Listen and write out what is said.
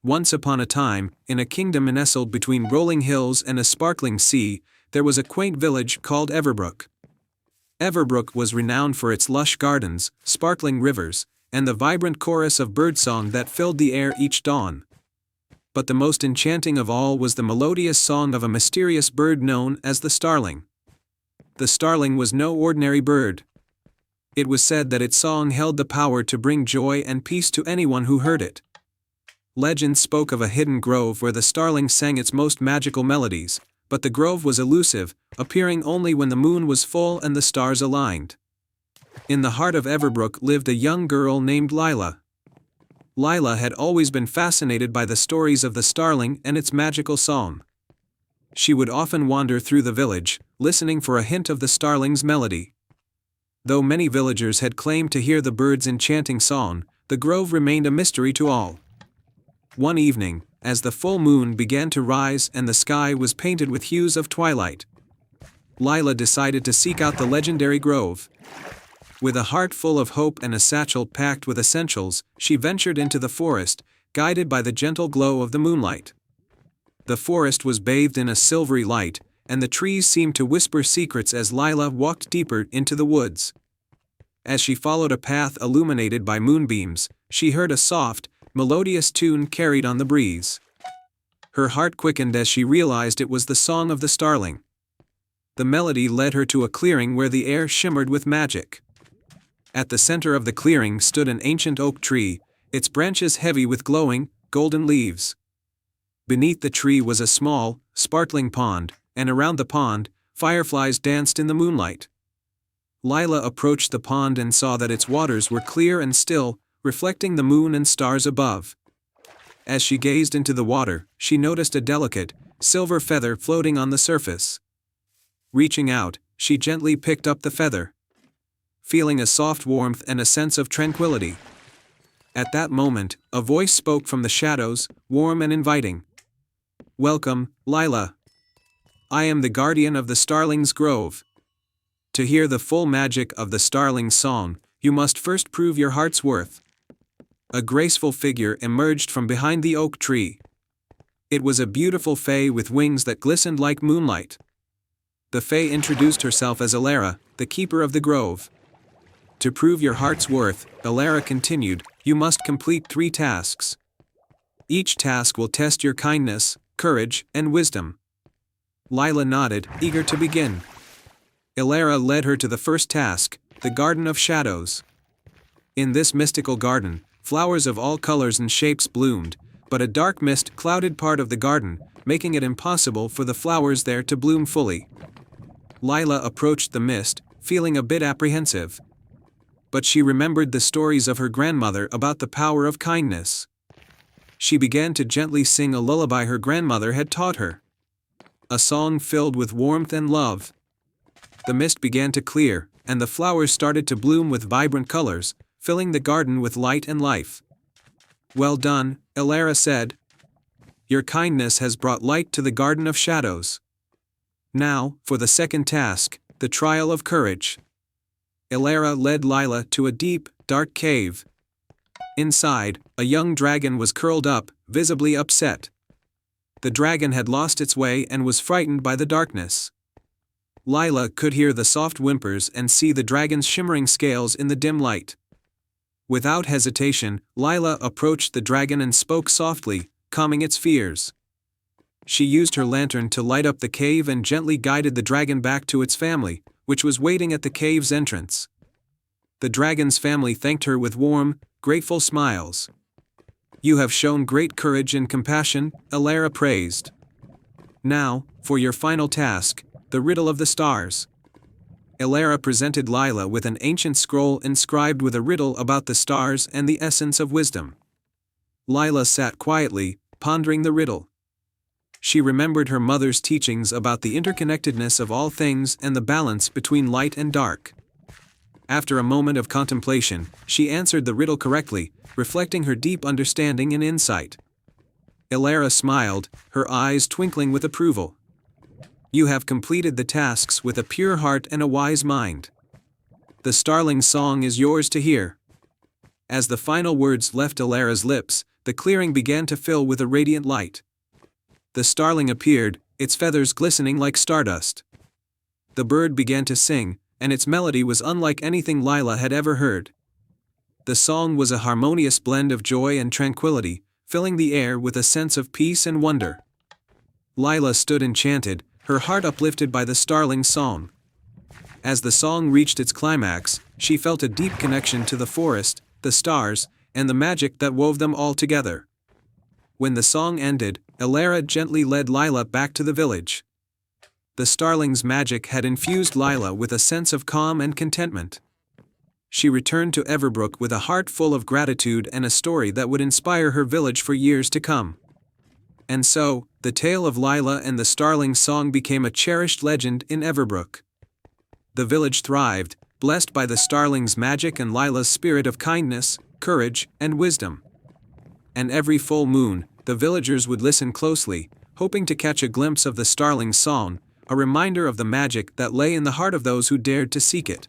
Once upon a time, in a kingdom nestled between rolling hills and a sparkling sea, there was a quaint village called Everbrook. Everbrook was renowned for its lush gardens, sparkling rivers, and the vibrant chorus of birdsong that filled the air each dawn. But the most enchanting of all was the melodious song of a mysterious bird known as the starling. The starling was no ordinary bird. It was said that its song held the power to bring joy and peace to anyone who heard it. Legend spoke of a hidden grove where the starling sang its most magical melodies, but the grove was elusive, appearing only when the moon was full and the stars aligned. In the heart of Everbrook lived a young girl named Lila. Lila had always been fascinated by the stories of the starling and its magical song. She would often wander through the village, listening for a hint of the starling's melody. Though many villagers had claimed to hear the bird's enchanting song, the grove remained a mystery to all. One evening, as the full moon began to rise and the sky was painted with hues of twilight, Lila decided to seek out the legendary grove. With a heart full of hope and a satchel packed with essentials, she ventured into the forest, guided by the gentle glow of the moonlight. The forest was bathed in a silvery light, and the trees seemed to whisper secrets as Lila walked deeper into the woods. As she followed a path illuminated by moonbeams, she heard a soft, melodious tune carried on the breeze. Her heart quickened as she realized it was the song of the starling. The melody led her to a clearing where the air shimmered with magic. At the center of the clearing stood an ancient oak tree, its branches heavy with glowing, golden leaves. Beneath the tree was a small, sparkling pond, and around the pond, fireflies danced in the moonlight. Lila approached the pond and saw that its waters were clear and still, reflecting the moon and stars above. As she gazed into the water, she noticed a delicate, silver feather floating on the surface. Reaching out, she gently picked up the feather, feeling a soft warmth and a sense of tranquility. At that moment, a voice spoke from the shadows, warm and inviting. "Welcome, Lila. I am the guardian of the starling's grove. To hear the full magic of the starling's song, you must first prove your heart's worth." A graceful figure emerged from behind the oak tree. It was a beautiful fae with wings that glistened like moonlight. The fae introduced herself as Elara, the keeper of the grove. To prove your heart's worth, Elara continued, you must complete 3 tasks. Each task will test your kindness, courage, and wisdom. Lila nodded, eager to begin. Elara led her to the first task, the Garden of Shadows. In this mystical garden, flowers of all colors and shapes bloomed, but a dark mist clouded part of the garden, making it impossible for the flowers there to bloom fully. Lila approached the mist, feeling a bit apprehensive. But she remembered the stories of her grandmother about the power of kindness. She began to gently sing a lullaby her grandmother had taught her. A song filled with warmth and love. The mist began to clear, and the flowers started to bloom with vibrant colors, filling the garden with light and life. "Well done," Elara said. "Your kindness has brought light to the Garden of Shadows. Now, for the second task, the Trial of Courage." Elara led Lila to a deep, dark cave. Inside, a young dragon was curled up, visibly upset. The dragon had lost its way and was frightened by the darkness. Lila could hear the soft whimpers and see the dragon's shimmering scales in the dim light. Without hesitation, Lila approached the dragon and spoke softly, calming its fears. She used her lantern to light up the cave and gently guided the dragon back to its family, which was waiting at the cave's entrance. The dragon's family thanked her with warm, grateful smiles. "You have shown great courage and compassion," Elara praised. "Now, for your final task, the Riddle of the Stars." Elara presented Lila with an ancient scroll inscribed with a riddle about the stars and the essence of wisdom. Lila sat quietly, pondering the riddle. She remembered her mother's teachings about the interconnectedness of all things and the balance between light and dark. After a moment of contemplation, she answered the riddle correctly, reflecting her deep understanding and insight. Elara smiled, her eyes twinkling with approval. "You have completed the tasks with a pure heart and a wise mind. The starling's song is yours to hear." As the final words left Elara's lips, the clearing began to fill with a radiant light. The starling appeared, its feathers glistening like stardust. The bird began to sing, and its melody was unlike anything Lila had ever heard. The song was a harmonious blend of joy and tranquility, filling the air with a sense of peace and wonder. Lila stood enchanted, her heart uplifted by the starling's song. As the song reached its climax, she felt a deep connection to the forest, the stars, and the magic that wove them all together. When the song ended, Elara gently led Lila back to the village. The starling's magic had infused Lila with a sense of calm and contentment. She returned to Everbrook with a heart full of gratitude and a story that would inspire her village for years to come. And so, the tale of Lila and the starling's song became a cherished legend in Everbrook. The village thrived, blessed by the starling's magic and Lila's spirit of kindness, courage, and wisdom. And every full moon, the villagers would listen closely, hoping to catch a glimpse of the starling's song, a reminder of the magic that lay in the heart of those who dared to seek it.